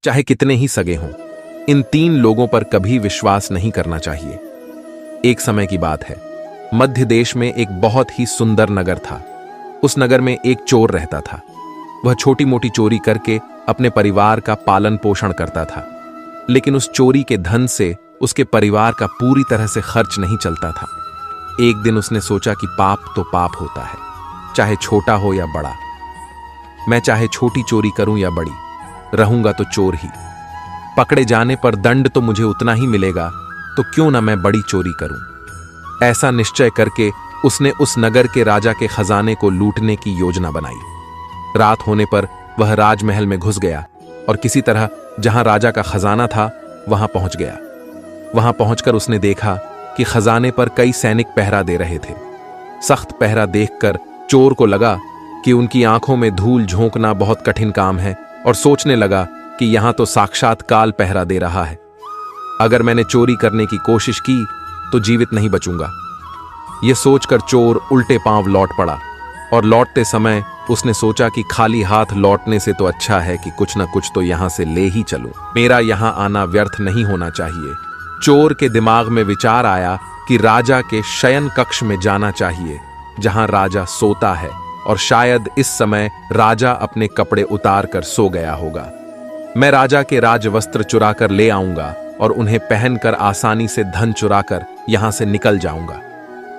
चाहे कितने ही सगे हों। इन 3 लोगों पर कभी विश्वास नहीं करना चाहिए। एक समय की बात है, मध्य देश में एक बहुत ही सुंदर नगर था। उस नगर में एक चोर रहता था। वह छोटी मोटी चोरी करके अपने परिवार का पालन पोषण करता था, लेकिन उस चोरी के धन से उसके परिवार का पूरी तरह से खर्च नहीं चलता था। एक दिन उसने सोचा कि पाप तो पाप होता है, चाहे छोटा हो या बड़ा। मैं चाहे छोटी चोरी करूं या बड़ी, रहूंगा तो चोर ही। पकड़े जाने पर दंड तो मुझे उतना ही मिलेगा, तो क्यों ना मैं बड़ी चोरी करूं। ऐसा निश्चय करके उसने उस नगर के राजा के खजाने को लूटने की योजना बनाई। रात होने पर वह राजमहल में घुस गया और किसी तरह जहां राजा का खजाना था वहां पहुंच गया। वहां पहुंचकर उसने देखा कि खजाने पर कई सैनिक पहरा दे रहे थे। सख्त पहरा देखकर चोर को लगा कि उनकी आंखों में धूल झोंकना बहुत कठिन काम है और सोचने लगा कि यहां तो साक्षात काल पहरा दे रहा है। अगर मैंने चोरी करने की कोशिश की तो जीवित नहीं बचूंगा। यह सोचकर चोर उल्टे पांव लौट पड़ा और लौटते समय उसने सोचा कि खाली हाथ लौटने से तो अच्छा है कि कुछ न कुछ तो यहां से ले ही चलूं। मेरा यहां आना व्यर्थ नहीं होना चाहिए। चोर के दिमाग में विचार आया कि राजा के शयन कक्ष में जाना चाहिए, जहां राजा सोता है, और शायद इस समय राजा अपने कपड़े उतार कर सो गया होगा। मैं राजा के राजवस्त्र चुरा कर ले आऊंगा और उन्हें पहनकर आसानी से धन चुराकर यहां से निकल जाऊंगा।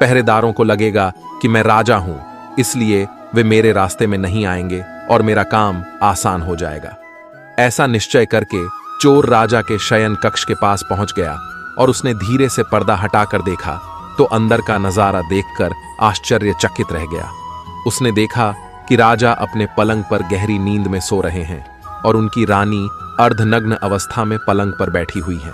पहरेदारों को लगेगा कि मैं राजा हूं, इसलिए वे मेरे रास्ते में नहीं आएंगे और मेरा काम आसान हो जाएगा। ऐसा निश्चय करके चोर राजा के शयन कक्ष के पास पहुंच गया और उसने धीरे से पर्दा हटाकर देखा तो अंदर का नजारा देखकर आश्चर्यचकित रह गया। उसने देखा कि राजा अपने पलंग पर गहरी नींद में सो रहे हैं और उनकी रानी अर्धनग्न अवस्था में पलंग पर बैठी हुई है।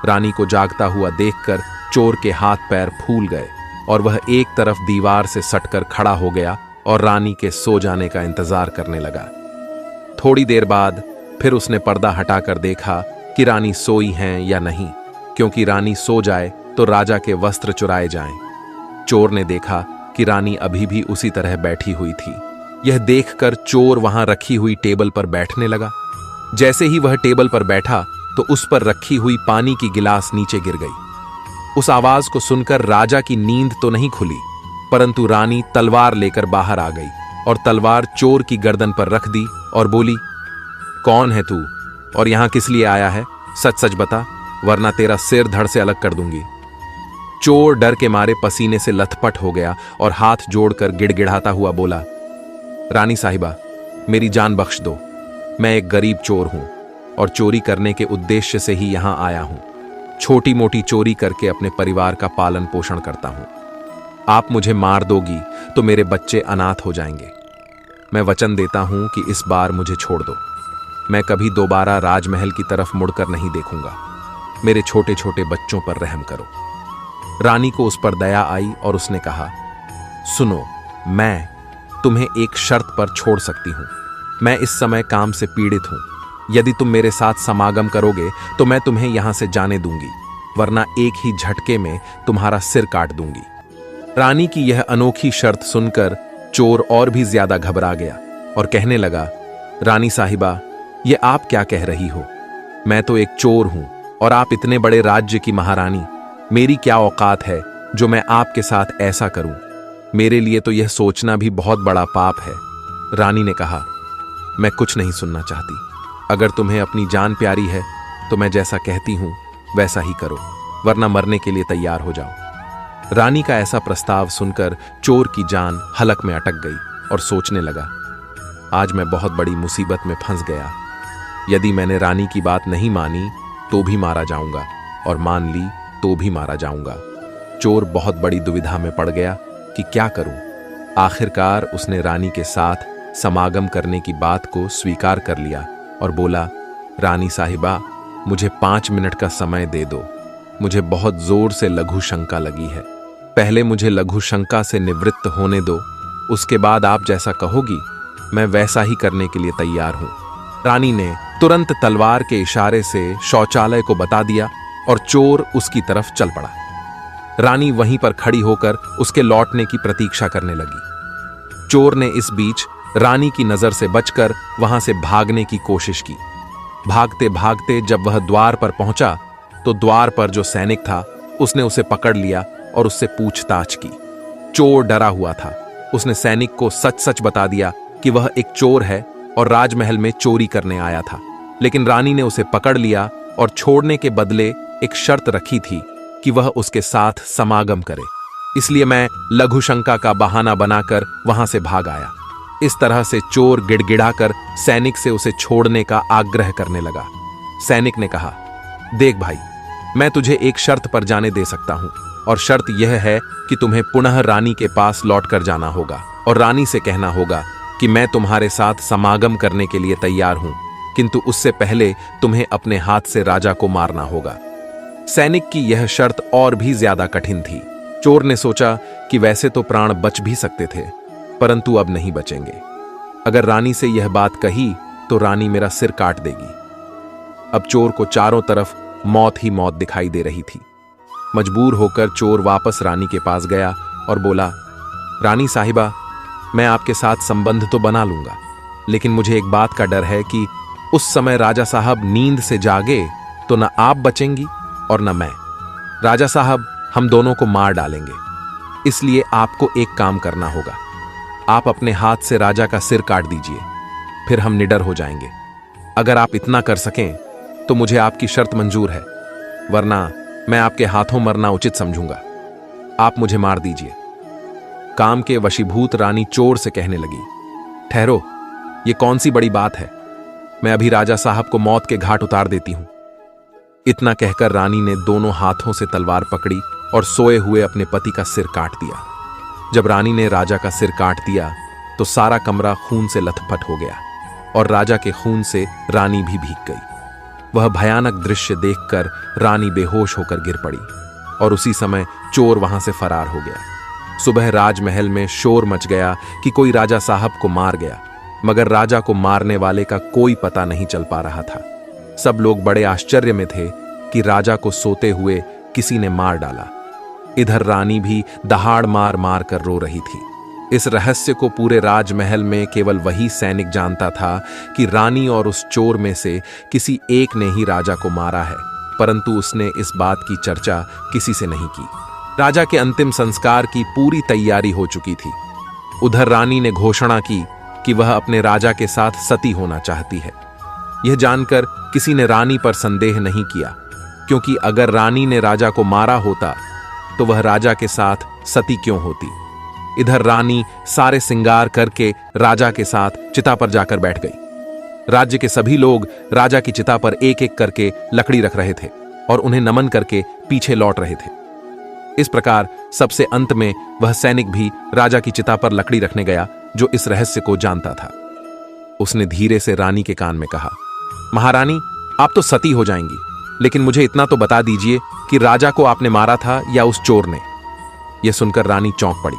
रानी को जागता हुआ देखकर चोर के हाथ पैर फूल गए और वह एक तरफ दीवार से सटकर खड़ा हो गया और रानी के सो जाने का इंतजार करने लगा। थोड़ी देर बाद फिर उसने पर्दा हटाकर देखा कि रानी सोई हैं या नहीं, क्योंकि रानी सो जाए तो राजा के वस्त्र चुराए जाएं। चोर ने देखा कि रानी अभी भी उसी तरह बैठी हुई थी। यह देखकर चोर वहां रखी हुई टेबल पर बैठने लगा। जैसे ही वह टेबल पर बैठा तो उस पर रखी हुई पानी की गिलास नीचे गिर गई। उस आवाज को सुनकर राजा की नींद तो नहीं खुली, परंतु रानी तलवार लेकर बाहर आ गई और तलवार चोर की गर्दन पर रख दी और बोली, कौन है तू और यहां किस लिए आया है? सच सच बता, वरना तेरा सिर धड़ से अलग कर दूंगी। चोर डर के मारे पसीने से लथपथ हो गया और हाथ जोड़कर गिड़गिड़ाता हुआ बोला, रानी साहिबा, मेरी जान बख्श दो। मैं एक गरीब चोर हूं और चोरी करने के उद्देश्य से ही यहां आया हूं। छोटी मोटी चोरी करके अपने परिवार का पालन पोषण करता हूं। आप मुझे मार दोगी तो मेरे बच्चे अनाथ हो जाएंगे। मैं वचन देता हूं कि इस बार मुझे छोड़ दो। मैं कभी दोबारा राजमहल की तरफ मुड़कर नहीं देखूंगा। मेरे छोटे छोटे बच्चों पर रहम करो। रानी को उस पर दया आई और उसने कहा, सुनो, मैं तुम्हें एक शर्त पर छोड़ सकती हूं। मैं इस समय काम से पीड़ित हूं। यदि तुम मेरे साथ समागम करोगे तो मैं तुम्हें यहां से जाने दूंगी, वरना एक ही झटके में तुम्हारा सिर काट दूंगी। रानी की यह अनोखी शर्त सुनकर चोर और भी ज्यादा घबरा गया और कहने लगा, रानी साहिबा, ये आप क्या कह रही हो? मैं तो एक चोर हूं और आप इतने बड़े राज्य की महारानी। मेरी क्या औकात है जो मैं आपके साथ ऐसा करूं? मेरे लिए तो यह सोचना भी बहुत बड़ा पाप है। रानी ने कहा, मैं कुछ नहीं सुनना चाहती। अगर तुम्हें अपनी जान प्यारी है तो मैं जैसा कहती हूं वैसा ही करो, वरना मरने के लिए तैयार हो जाओ। रानी का ऐसा प्रस्ताव सुनकर चोर की जान हलक में अटक गई और सोचने लगा, आज मैं बहुत बड़ी मुसीबत में फंस गया। यदि मैंने रानी की बात नहीं मानी तो भी मारा जाऊंगा और मान ली तो भी मारा जाऊंगा। चोर बहुत बड़ी दुविधा में पड़ गया कि क्या करूं। आखिरकार उसने रानी के साथ समागम करने की बात को स्वीकार कर लिया और बोला, रानी साहिबा, मुझे 5 मिनट का समय दे दो। मुझे बहुत जोर से लघु शंका लगी है। पहले मुझे लघु शंका से निवृत्त होने दो, उसके बाद आप जैसा कहोगी मैं वैसा ही करने के लिए तैयार हूं। रानी ने तुरंत तलवार के इशारे से शौचालय को बता दिया और चोर उसकी तरफ चल पड़ा। रानी वहीं पर खड़ी होकर उसके लौटने की प्रतीक्षा करने लगी। चोर ने इस बीच रानी की नजर से बचकर वहां से भागने की कोशिश की, भागते भागते जब वह द्वार पर पहुंचा तो द्वार पर जो सैनिक था उसने उसे पकड़ लिया और उससे पूछताछ की। चोर डरा हुआ था। उसने सैनिक को सच सच बता दिया कि वह एक चोर है और राजमहल में चोरी करने आया था, लेकिन रानी ने उसे पकड़ लिया और छोड़ने के बदले एक शर्त रखी थी कि वह उसके साथ समागम करे। इसलिए मैं लघु शंका का बहाना बनाकर वहां से भाग आया। इस तरह से चोर गिड़गिड़ाकर सैनिक से उसे छोड़ने का आग्रह करने लगा। सैनिक ने कहा, देख भाई, मैं तुझे एक शर्त पर जाने दे सकता हूं, और शर्त यह है कि तुम्हें पुनः रानी के पास लौट कर जाना होगा और रानी से कहना होगा कि मैं तुम्हारे साथ समागम करने के लिए तैयार हूं, किंतु उससे पहले तुम्हें अपने हाथ से राजा को मारना होगा। सैनिक की यह शर्त और भी ज्यादा कठिन थी। चोर ने सोचा कि वैसे तो प्राण बच भी सकते थे, परंतु अब नहीं बचेंगे। अगर रानी से यह बात कही तो रानी मेरा सिर काट देगी। अब चोर को चारों तरफ मौत ही मौत दिखाई दे रही थी। मजबूर होकर चोर वापस रानी के पास गया और बोला, रानी साहिबा, मैं आपके साथ संबंध तो बना लूंगा, लेकिन मुझे एक बात का डर है कि उस समय राजा साहब नींद से जागे तो न आप बचेंगी और न मैं। राजा साहब हम दोनों को मार डालेंगे, इसलिए आपको एक काम करना होगा। आप अपने हाथ से राजा का सिर काट दीजिए, फिर हम निडर हो जाएंगे। अगर आप इतना कर सकें तो मुझे आपकी शर्त मंजूर है, वरना मैं आपके हाथों मरना उचित समझूंगा। आप मुझे मार दीजिए। काम के वशीभूत रानी चोर से कहने लगी, ठहरो, ये कौन सी बड़ी बात है, मैं अभी राजा साहब को मौत के घाट उतार देती हूं। इतना कहकर रानी ने दोनों हाथों से तलवार पकड़ी और सोए हुए अपने पति का सिर काट दिया। जब रानी ने राजा का सिर काट दिया तो सारा कमरा खून से लथपथ हो गया और राजा के खून से रानी भी भीग गई। वह भयानक दृश्य देखकर रानी बेहोश होकर गिर पड़ी और उसी समय चोर वहां से फरार हो गया। सुबह राजमहल में शोर मच गया कि कोई राजा साहब को मार गया, मगर राजा को मारने वाले का कोई पता नहीं चल पा रहा था। सब लोग बड़े आश्चर्य में थे कि राजा को सोते हुए किसी ने मार डाला। इधर रानी भी दहाड़ मार मार कर रो रही थी। इस रहस्य को पूरे राजमहल में केवल वही सैनिक जानता था कि रानी और उस चोर में से किसी एक ने ही राजा को मारा है, परंतु उसने इस बात की चर्चा किसी से नहीं की। राजा के अंतिम संस्कार की पूरी तैयारी हो चुकी थी। उधर रानी ने घोषणा की कि वह अपने राजा के साथ सती होना चाहती है। यह जानकर किसी ने रानी पर संदेह नहीं किया, क्योंकि अगर रानी ने राजा को मारा होता तो वह राजा के साथ सती क्यों होती। इधर रानी सारे श्रृंगार करके राजा के साथ चिता पर जाकर बैठ गई। राज्य के सभी लोग राजा की चिता पर एक एक करके लकड़ी रख रहे थे और उन्हें नमन करके पीछे लौट रहे थे। इस प्रकार सबसे अंत में वह सैनिक भी राजा की चिता पर लकड़ी रखने गया जो इस रहस्य को जानता था। उसने धीरे से रानी के कान में कहा, महारानी, आप तो सती हो जाएंगी, लेकिन मुझे इतना तो बता दीजिए कि राजा को आपने मारा था या उस चोर ने। यह सुनकर रानी चौंक पड़ी।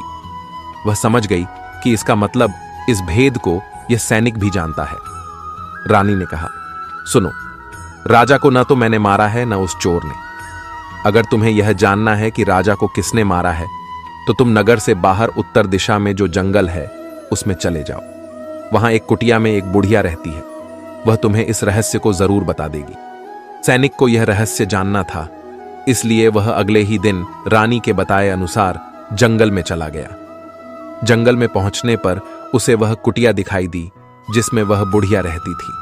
वह समझ गई कि इसका मतलब इस भेद को यह सैनिक भी जानता है। रानी ने कहा, सुनो, राजा को न तो मैंने मारा है न उस चोर ने। अगर तुम्हें यह जानना है कि राजा को किसने मारा है तो तुम नगर से बाहर उत्तर दिशा में जो जंगल है उसमें चले जाओ। वहां एक कुटिया में एक बुढ़िया रहती है, वह तुम्हें इस रहस्य को जरूर बता देगी। सैनिक को यह रहस्य जानना था, इसलिए वह अगले ही दिन रानी के बताए अनुसार जंगल में चला गया। जंगल में पहुंचने पर उसे वह कुटिया दिखाई दी जिसमें वह बुढ़िया रहती थी।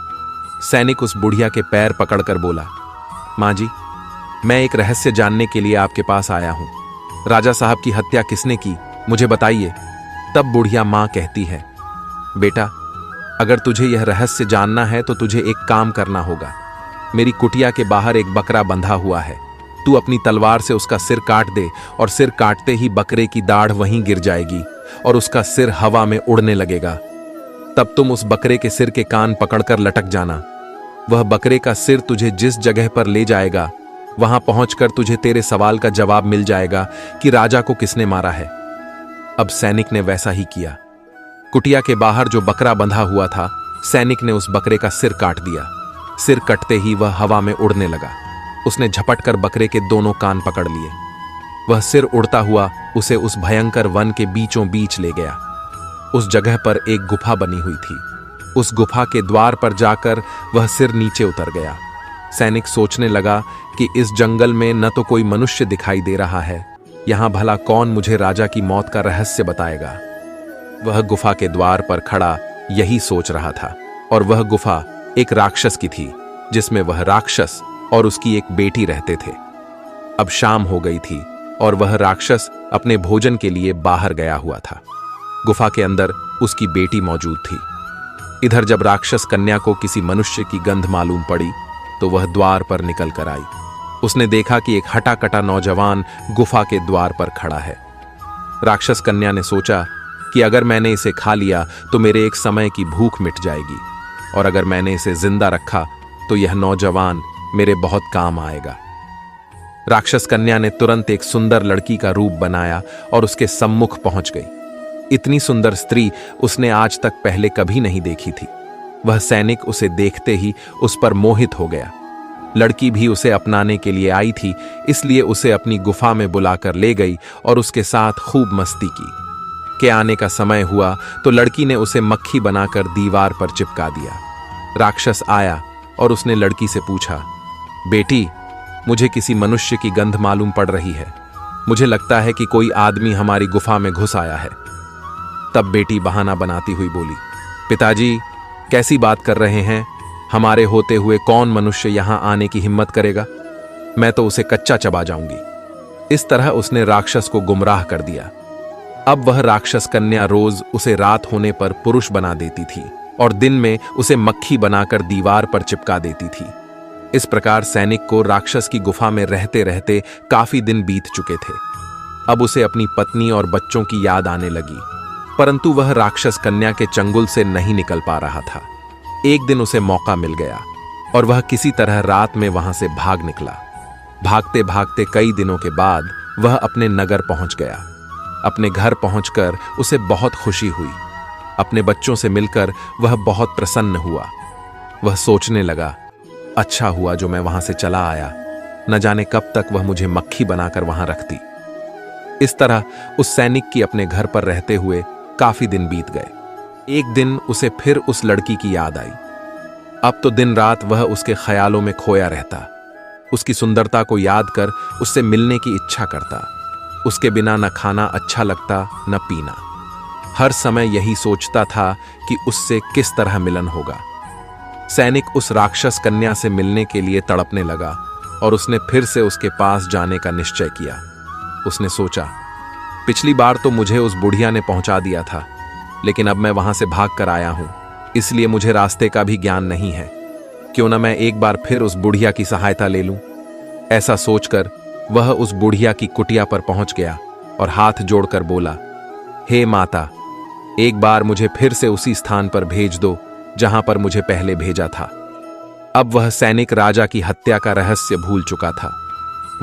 सैनिक उस बुढ़िया के पैर पकड़कर बोला, मां जी, मैं एक रहस्य जानने के लिए आपके पास आया हूं। राजा साहब की हत्या किसने की, मुझे बताइए। तब बुढ़िया मां कहती है, बेटा, अगर तुझे यह रहस्य जानना है तो तुझे एक काम करना होगा। मेरी कुटिया के बाहर एक बकरा बंधा हुआ है, तू अपनी तलवार से उसका सिर काट दे और सिर काटते ही बकरे की दाढ़ वहीं गिर जाएगी और उसका सिर हवा में उड़ने लगेगा। तब तुम उस बकरे के सिर के कान पकड़कर लटक जाना। वह बकरे का सिर तुझे जिस जगह पर ले जाएगा वहां पहुंचकर तुझे तेरे सवाल का जवाब मिल जाएगा कि राजा को किसने मारा है। अब सैनिक ने वैसा ही किया। कुटिया के बाहर जो बकरा बंधा हुआ था, सैनिक ने उस बकरे का सिर काट दिया। सिर कटते ही वह हवा में उड़ने लगा। उसने झपटकर बकरे के दोनों कान पकड़ लिए। वह सिर उड़ता हुआ उसे उस भयंकर वन के बीचों बीच ले गया। उस जगह पर एक गुफा बनी हुई थी। उस गुफा के द्वार पर जाकर वह सिर नीचे उतर गया। सैनिक सोचने लगा कि इस जंगल में न तो कोई मनुष्य दिखाई दे रहा है, यहां भला कौन मुझे राजा की मौत का रहस्य बताएगा। वह गुफा के द्वार पर खड़ा यही सोच रहा था, और वह गुफा एक राक्षस की थी, जिसमें वह राक्षस और उसकी एक बेटी रहते थे। अब शाम हो गई थी और वह राक्षस अपने भोजन के लिए बाहर गया हुआ था। गुफा के अंदर उसकी बेटी मौजूद थी। इधर जब राक्षस कन्या को किसी मनुष्य की गंध मालूम पड़ी तो वह द्वार पर निकल कर आई। उसने देखा कि एक हटा-कटा नौजवान गुफा के द्वार पर खड़ा है। राक्षस कन्या ने सोचा कि अगर मैंने इसे खा लिया तो मेरे एक समय की भूख मिट जाएगी, और अगर मैंने इसे जिंदा रखा तो यह नौजवान मेरे बहुत काम आएगा। राक्षस कन्या ने तुरंत एक सुंदर लड़की का रूप बनाया और उसके सम्मुख पहुंच गई। इतनी सुंदर स्त्री उसने आज तक पहले कभी नहीं देखी थी। वह सैनिक उसे देखते ही उस पर मोहित हो गया। लड़की भी उसे अपनाने के लिए आई थी, इसलिए उसे अपनी गुफा में बुलाकर ले गई और उसके साथ खूब मस्ती की। के आने का समय हुआ तो लड़की ने उसे मक्खी बनाकर दीवार पर चिपका दिया। राक्षस आया और उसने लड़की से पूछा, बेटी, मुझे किसी मनुष्य की गंध मालूम पड़ रही है। मुझे लगता है कि कोई आदमी हमारी गुफा में घुस आया है। तब बेटी बहाना बनाती हुई बोली, पिताजी, कैसी बात कर रहे हैं? हमारे होते हुए कौन मनुष्य यहां आने की हिम्मत करेगा? मैं तो उसे कच्चा चबा जाऊंगी। इस तरह उसने राक्षस को गुमराह कर दिया। अब वह राक्षस कन्या रोज उसे रात होने पर पुरुष बना देती थी और दिन में उसे मक्खी बनाकर दीवार पर चिपका देती थी। इस प्रकार सैनिक को राक्षस की गुफा में रहते रहते काफी दिन बीत चुके थे। अब उसे अपनी पत्नी और बच्चों की याद आने लगी, परंतु वह राक्षस कन्या के चंगुल से नहीं निकल पा रहा था। एक दिन उसे मौका मिल गया और वह किसी तरह रात में वहां से भाग निकला। भागते भागते कई दिनों के बाद वह अपने नगर पहुंच गया। अपने घर पहुंचकर उसे बहुत खुशी हुई। अपने बच्चों से मिलकर वह बहुत प्रसन्न हुआ। वह सोचने लगा, अच्छा हुआ जो मैं वहां से चला आया, न जाने कब तक वह मुझे मक्खी बनाकर वहां रखती। इस तरह उस सैनिक की अपने घर पर रहते हुए काफी दिन बीत गए। एक दिन उसे फिर उस लड़की की याद आई। अब तो दिन रात वह उसके ख्यालों में खोया रहता। उसकी सुंदरता को याद कर उससे मिलने की इच्छा करता। उसके बिना न खाना अच्छा लगता न पीना। हर समय यही सोचता था कि उससे किस तरह मिलन होगा। सैनिक उस राक्षस कन्या से मिलने के लिए तड़पने लगा और उसने फिर से उसके पास जाने का निश्चय किया। उसने सोचा, पिछली बार तो मुझे उस बुढ़िया ने पहुंचा दिया था, लेकिन अब मैं वहां से भाग कर आया हूं, इसलिए मुझे रास्ते का भी ज्ञान नहीं है। क्यों न मैं एक बार फिर उस बुढ़िया की सहायता ले लूं। ऐसा सोचकर वह उस बुढ़िया की कुटिया पर पहुंच गया और हाथ जोड़कर बोला, हे माता, एक बार मुझे फिर से उसी स्थान पर भेज दो जहां पर मुझे पहले भेजा था। अब वह सैनिक राजा की हत्या का रहस्य भूल चुका था।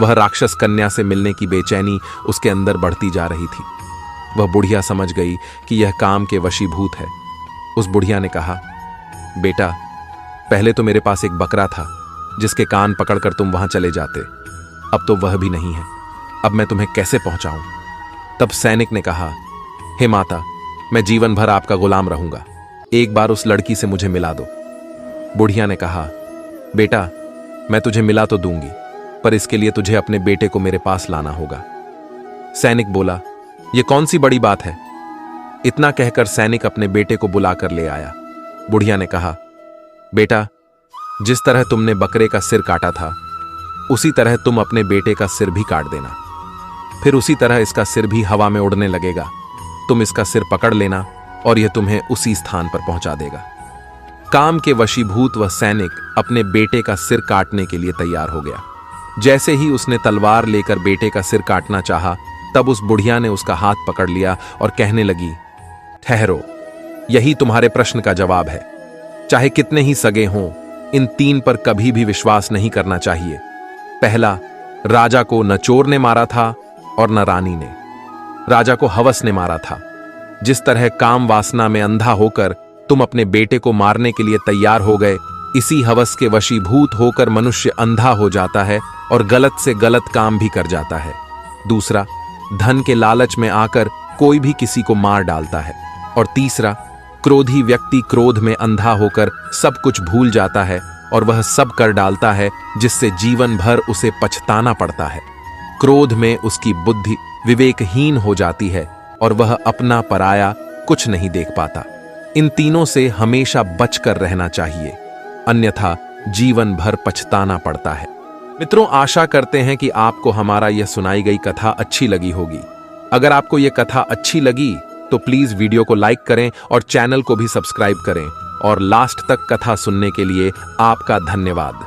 वह राक्षस कन्या से मिलने की बेचैनी उसके अंदर बढ़ती जा रही थी। वह बुढ़िया समझ गई कि यह काम के वशीभूत है। उस बुढ़िया ने कहा, बेटा, पहले तो मेरे पास एक बकरा था जिसके कान पकड़कर तुम वहां चले जाते, अब तो वह भी नहीं है। अब मैं तुम्हें कैसे पहुंचाऊं? तब सैनिक ने कहा, हे माता, मैं जीवन भर आपका गुलाम रहूंगा, एक बार उस लड़की से मुझे मिला दो। बुढ़िया ने कहा, बेटा, मैं तुझे मिला तो दूंगी, पर इसके लिए तुझे अपने बेटे को मेरे पास लाना होगा। सैनिक बोला, यह कौन सी बड़ी बात है? इतना कहकर सैनिक अपने बेटे को बुलाकर ले आया। बुढ़िया ने कहा, बेटा, जिस तरह तुमने बकरे का सिर काटा था, उसी तरह तुम अपने बेटे का सिर भी काट देना। फिर उसी तरह इसका सिर भी हवा में उड़ने लगेगा। तुम इसका सिर पकड़ लेना और यह तुम्हें उसी स्थान पर पहुंचा देगा। काम के वशीभूत वह सैनिक अपने बेटे का सिर काटने के लिए तैयार हो गया। जैसे ही उसने तलवार लेकर बेटे का सिर काटना चाहा, तब उस बुढ़िया ने उसका हाथ पकड़ लिया और कहने लगी, ठहरो, यही तुम्हारे प्रश्न का जवाब है। चाहे कितने ही सगे हों, इन तीन पर कभी भी विश्वास नहीं करना चाहिए। पहला, राजा को न चोर ने मारा था और न रानी ने। राजा को हवस ने मारा था। जिस तरह काम वासना में अंधा होकर तुम अपने बेटे को मारने के लिए तैयार हो गए, इसी हवस के वशीभूत होकर मनुष्य अंधा हो जाता है और गलत से गलत काम भी कर जाता है। दूसरा, धन के लालच में आकर कोई भी किसी को मार डालता है। और तीसरा, क्रोधी व्यक्ति क्रोध में अंधा होकर सब कुछ भूल जाता है और वह सब कर डालता है जिससे जीवन भर उसे पछताना पड़ता है। क्रोध में उसकी बुद्धि विवेकहीन हो जाती है और वह अपना पराया कुछ नहीं देख पाता। इन तीनों से हमेशा बचकर रहना चाहिए, अन्यथा जीवन भर पछताना पड़ता है। मित्रों, आशा करते हैं कि आपको हमारा यह सुनाई गई कथा अच्छी लगी होगी। अगर आपको यह कथा अच्छी लगी तो प्लीज वीडियो को लाइक करें और चैनल को भी सब्सक्राइब करें। और लास्ट तक कथा सुनने के लिए आपका धन्यवाद।